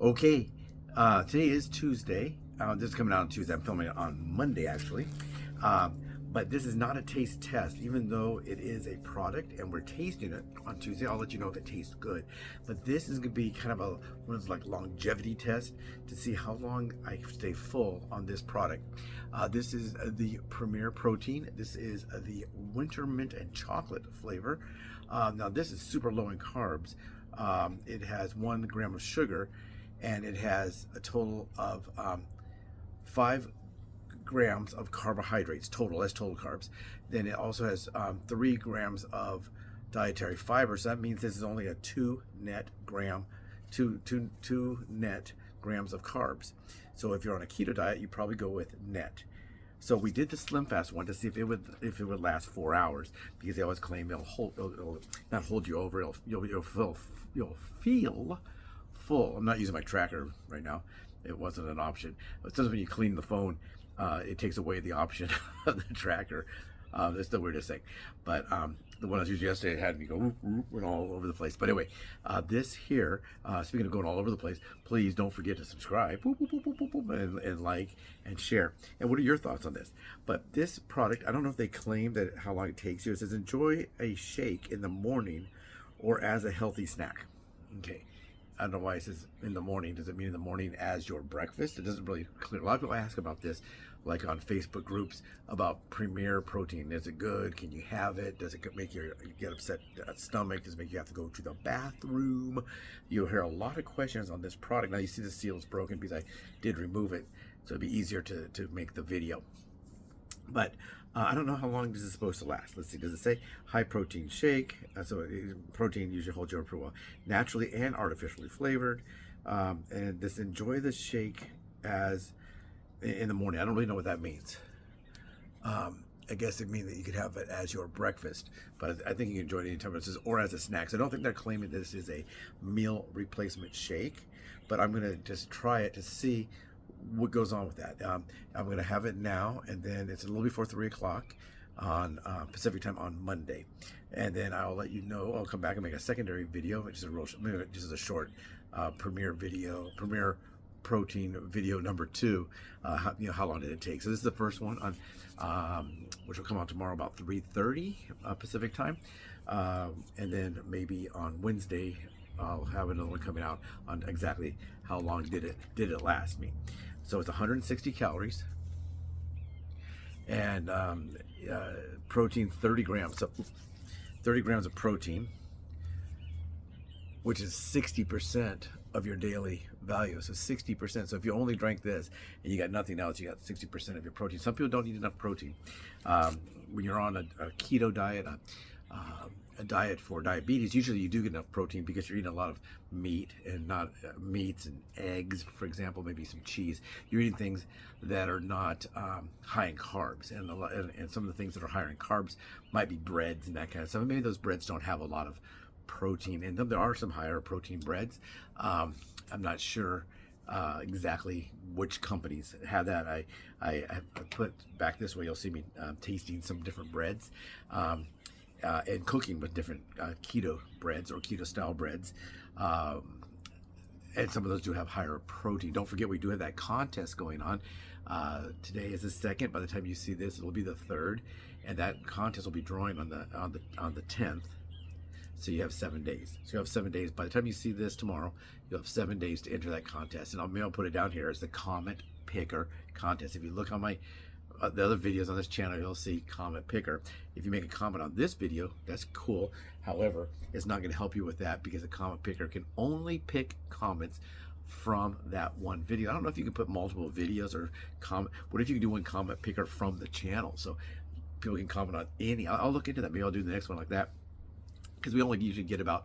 Okay, today is Tuesday. This is coming out on Tuesday. I'm filming it on Monday, actually. But this is not a taste test, even though it is a product and we're tasting it on Tuesday. I'll let you know if it tastes good. But this is gonna be kind of one of those like longevity tests to see how long I stay full on this product. This is the Premier Protein. This is the winter mint and chocolate flavor. Now this is super low in carbs. It has 1 gram of sugar, and it has a total of 5 grams of carbohydrates total. That's total carbs. Then it also has 3 grams of dietary fiber. So that means this is only a 2 net grams of carbs. So if you're on a keto diet, you probably go with net. So we did the SLIMFAST one to see if it would last 4 hours, because they always claim it'll not hold you over. You'll feel full. I'm not using my tracker right now. It wasn't an option. Sometimes when you clean the phone, it takes away the option of the tracker. That's the weirdest thing. But the one I was using yesterday, it had me go whoop, whoop, went all over the place. But anyway, this here, speaking of going all over the place, please don't forget to subscribe, whoop, whoop, whoop, whoop, whoop, and like and share. And what are your thoughts on this? But this product, I don't know if they claim that how long it takes you. It says enjoy a shake in the morning or as a healthy snack. Okay. I don't know why it says in the morning. Does it mean in the morning as your breakfast? It doesn't really clear. A lot of people ask about this, like on Facebook groups, about Premier Protein. Is it good? Can you have it? Does it make you get upset stomach? Does it make you have to go to the bathroom? You'll hear a lot of questions on this product. Now you see the seal is broken because I did remove it, so it'd be easier to make the video. But I don't know how long this is supposed to last. Let's see. Does it say high protein shake? Protein usually holds your approval. Naturally and artificially flavored. And this enjoy the shake as in the morning. I don't really know what that means. I guess it means that you could have it as your breakfast, but I think you can enjoy it anytime it says or as a snack. So I don't think they're claiming this is a meal replacement shake, but I'm gonna just try it to see what goes on with that. I'm going to have it now, and then it's a little before 3 o'clock on Pacific time on Monday, and then I'll let you know. I'll come back and make a secondary video, which is just a short Premier Protein video number 2. How long did it take? So this is the first one on which will come out tomorrow about 3:30 Pacific time, and then maybe on Wednesday I'll have another one coming out on exactly how long did it last me. So it's 160 calories and protein 30 grams. So 30 grams of protein, which is 60% of your daily value. So 60%. So if you only drank this and you got nothing else, you got 60% of your protein. Some people don't need enough protein. When you're on a keto diet, a diet for diabetes, usually you do get enough protein because you're eating a lot of meat and not meats and eggs, for example, maybe some cheese. You're eating things that are not high in carbs, and some of the things that are higher in carbs might be breads and that kind of stuff. Maybe those breads don't have a lot of protein in them. There are some higher protein breads. I'm not sure exactly which companies have that. I put back this way, you'll see me tasting some different breads. And cooking with different keto breads or keto style breads, and some of those do have higher protein. Don't forget, we do have that contest going on. Today is the 2nd. By the time you see this, it'll be the 3rd, and that contest will be drawing on the 10th. So you have 7 days. So you have 7 days. By the time you see this tomorrow, you'll have 7 days to enter that contest. And I'll put it down here as the Comment Picker contest. If you look on my the other videos on this channel, you'll see Comment Picker. If you make a comment on this video, that's cool. However, it's not going to help you with that because the Comment Picker can only pick comments from that one video. I don't know if you can put multiple videos or comment. What if you can do one Comment Picker from the channel so people can comment on any? I'll look into that. Maybe I'll do the next one like that, because we only usually get about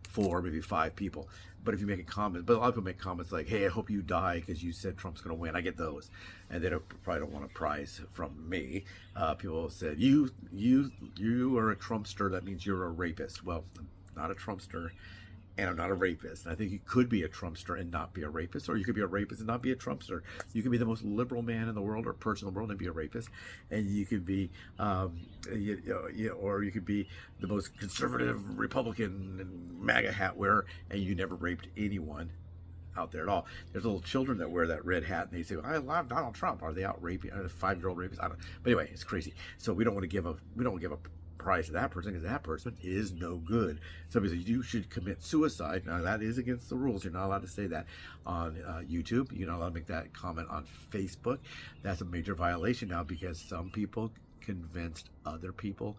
4, maybe 5 people. But if you make a comment, but a lot of people make comments like, hey, I hope you die because you said Trump's going to win. I get those. And they probably don't want a prize from me. People said, you are a Trumpster. That means you're a rapist. Well, I'm not a Trumpster, and I'm not a rapist. And I think you could be a Trumpster and not be a rapist, or you could be a rapist and not be a Trumpster. You could be the most liberal man in the world or person in the world and be a rapist, and you could be, or you could be the most conservative Republican and MAGA hat wearer, and you never raped anyone. out there at all. There's little children that wear that red hat, and they say, "I love Donald Trump." Are they out raping 5-year-old rapists? I don't. But anyway, it's crazy. So we don't want to give a prize to that person, because that person is no good. Somebody says you should commit suicide. Now that is against the rules. You're not allowed to say that on YouTube. You're not allowed to make that comment on Facebook. That's a major violation now, because some people convinced other people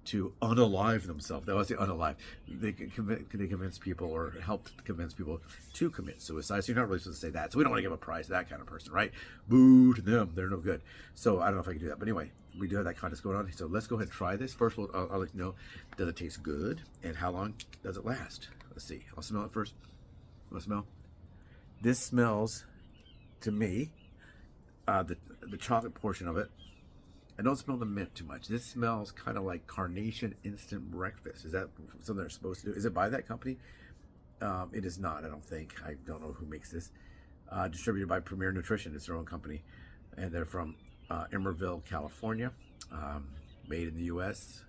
to unalive themselves. They always say unalive. They convince people, or helped convince people to commit suicide. So you're not really supposed to say that. So we don't want to give a prize to that kind of person, right? Boo to them. They're no good. So I don't know if I can do that. But anyway, we do have that contest going on. So let's go ahead and try this. First, I'll let you know, does it taste good? And how long does it last? Let's see. I'll smell it first. Wanna smell? This smells, to me, the chocolate portion of it, I don't smell the mint too much. This smells kind of like Carnation Instant Breakfast. Is that something they're supposed to do? Is it by that company? It is not, I don't think. I don't know who makes this. Distributed by Premier Nutrition. It's their own company. And they're from Emerville, California. Made in the U.S.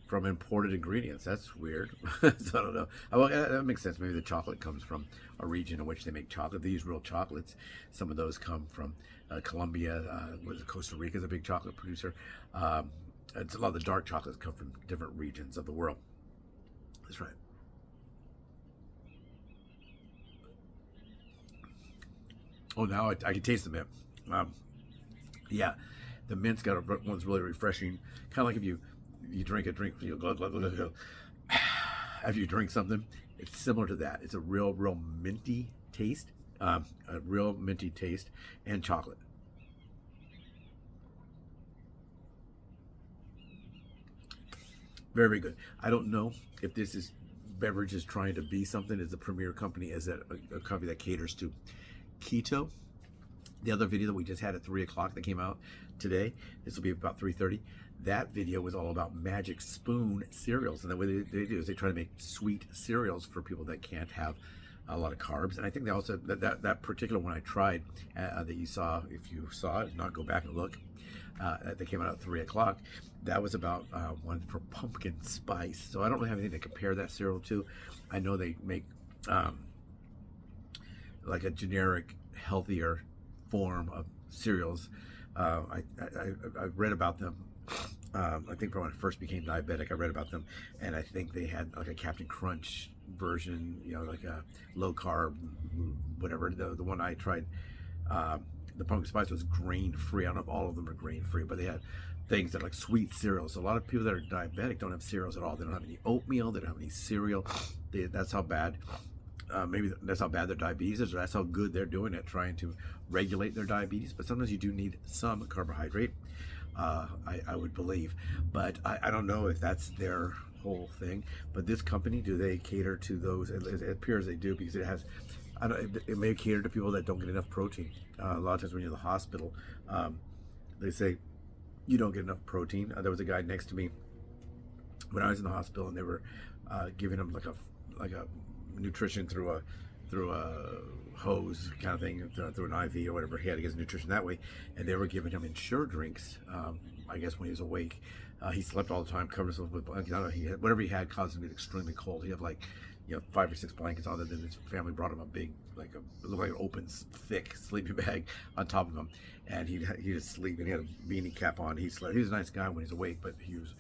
from imported ingredients. That's weird. So I don't know. Well, that makes sense. Maybe the chocolate comes from a region in which they make chocolate. They use real chocolates. Some of those come from Colombia. Costa Rica is a big chocolate producer. It's a lot of the dark chocolates come from different regions of the world. That's right. Oh, now I can taste the mint. Yeah, the mint's got one's really refreshing. Kind of like if you drink a drink, you go, glug, glug, glug, glug. After you drink something, it's similar to that. It's a real minty taste, a real minty taste, and chocolate. Very, very good. I don't know if this is beverage is trying to be something. Is the Premier company, is that a company that caters to keto? The other video that we just had at 3 o'clock that came out today, this will be about 3:30. That video was all about Magic Spoon cereals, and the way they do is they try to make sweet cereals for people that can't have a lot of carbs. And I think they also that particular one I tried that you saw, if you saw it, not go back and look. That came out at 3 o'clock. That was about one for pumpkin spice. So I don't really have anything to compare that cereal to. I know they make like a generic, healthier form of cereals. I read about them. I think when I first became diabetic, I read about them, and I think they had like a Captain Crunch version, you know, like a low carb, whatever. The one I tried, the pumpkin spice, was grain free. I don't know if all of them are grain free, but they had things that are like sweet cereals. So a lot of people that are diabetic don't have cereals at all. They don't have any oatmeal. They don't have any cereal. That's how bad. Maybe that's how bad their diabetes is, or that's how good they're doing at trying to regulate their diabetes. But sometimes you do need some carbohydrate, I would believe. But I don't know if that's their whole thing. But this company, do they cater to those? It appears they do, because it has, it may cater to people that don't get enough protein. A lot of times when you're in the hospital, they say you don't get enough protein. There was a guy next to me when I was in the hospital, and they were giving him like a nutrition through a hose kind of thing, through an IV or whatever. He had to get his nutrition that way, and they were giving him Ensure drinks. I guess when he was awake, he slept all the time, covered himself with blankets. I don't know. He had, whatever he had caused him to get extremely cold. He had like, 5 or 6 blankets on. Then his family brought him a big, it looked like an open, thick sleeping bag on top of him, and he'd just sleep. And he had a beanie cap on. He slept. He was a nice guy when he's awake, but he was.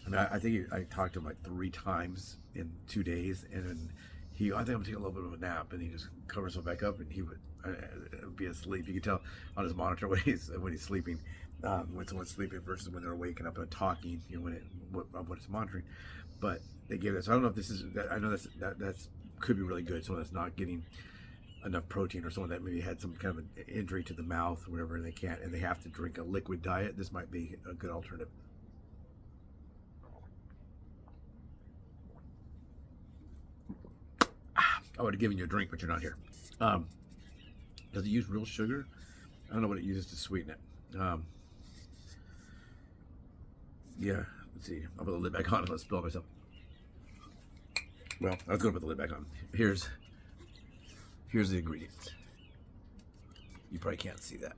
I mean, I think I talked to him like 3 times in 2 days, and then I think I'm taking a little bit of a nap, and he just covers himself back up, and he would be asleep. You can tell on his monitor when he's sleeping, when someone's sleeping versus when they're waking up and talking, what it's monitoring. But they give this. I don't know if this is. I know that's could be really good. Someone that's not getting enough protein, or someone that maybe had some kind of an injury to the mouth or whatever, and they have to drink a liquid diet. This might be a good alternative. I would have given you a drink, but you're not here. Does it use real sugar? I don't know what it uses to sweeten it. Yeah, let's see. I'll put the lid back on and let's spill it myself. Well, I was going to put the lid back on. Here's the ingredients. You probably can't see that.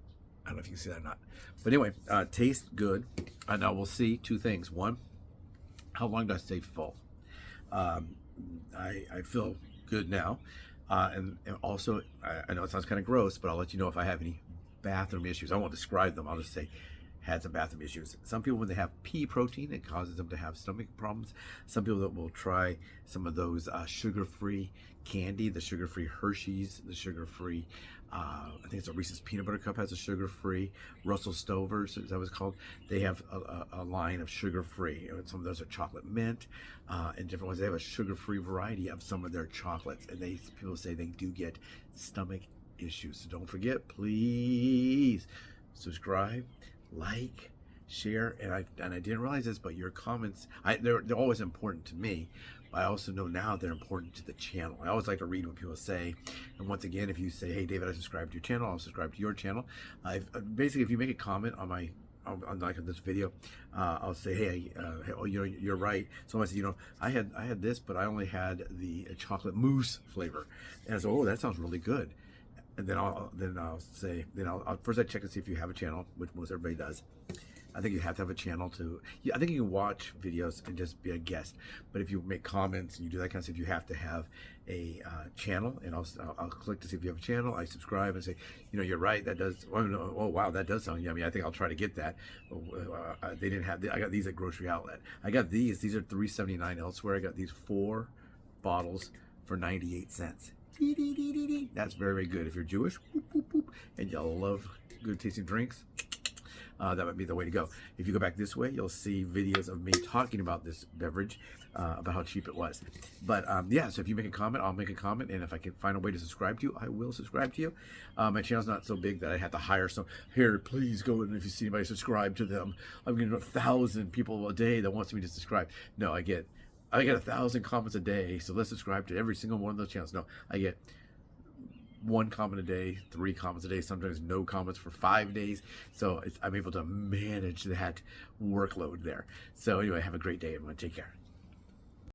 I don't know if you can see that or not. But anyway, tastes good. Now we'll see 2 things. One, how long do I stay full? I feel good now. And also, I know it sounds kind of gross, but I'll let you know if I have any bathroom issues. I won't describe them. I'll just say, had some bathroom issues. Some people, when they have pea protein, it causes them to have stomach problems. Some people that will try some of those sugar-free candy, the sugar-free Hershey's, the sugar-free, I think it's a Reese's Peanut Butter Cup has a sugar-free. Russell Stover's, is that what it's called? They have a line of sugar-free. Some of those are chocolate mint and different ones. They have a sugar-free variety of some of their chocolates, and people say they do get stomach issues. So don't forget, please subscribe, like, share, and I didn't realize this, but your comments, they're always important to me. But I also know now they're important to the channel. I always like to read what people say. And once again, if you say, hey David, I subscribe to your channel, I'll subscribe to your channel. Basically, if you make a comment on my on this video, I'll say, hey, oh, you know, you're right. So I say, you know, I had this, but I only had the chocolate mousse flavor, and I said, oh, that sounds really good. And then I'll say, first I check to see if you have a channel, which most everybody does. I think you have to have a channel to, I think you can watch videos and just be a guest. But if you make comments and you do that kind of stuff, you have to have a channel. And I'll click to see if you have a channel. I subscribe and say, you know, you're right. That does, oh wow, that does sound yummy. I think I'll try to get that. They didn't have, I got these at Grocery Outlet. I got these are $3.79 elsewhere. I got these 4 bottles for 98 cents. That's very, very good. If you're Jewish, whoop, whoop, whoop, and y'all love good tasting drinks, that might be the way to go. If you go back this way, you'll see videos of me talking about this beverage, about how cheap it was. But yeah, so if you make a comment, I'll make a comment, and if I can find a way to subscribe to you, I will subscribe to you. My channel's not so big that I have to hire some. Here, please go, and if you see anybody subscribe to them, I'm getting 1,000 people a day that wants me to subscribe. No, I get 1,000 comments a day, so let's subscribe to every single one of those channels. No, I get 1 comment a day, 3 comments a day, sometimes no comments for 5 days. So I'm able to manage that workload there. So anyway, have a great day, everyone. Take care.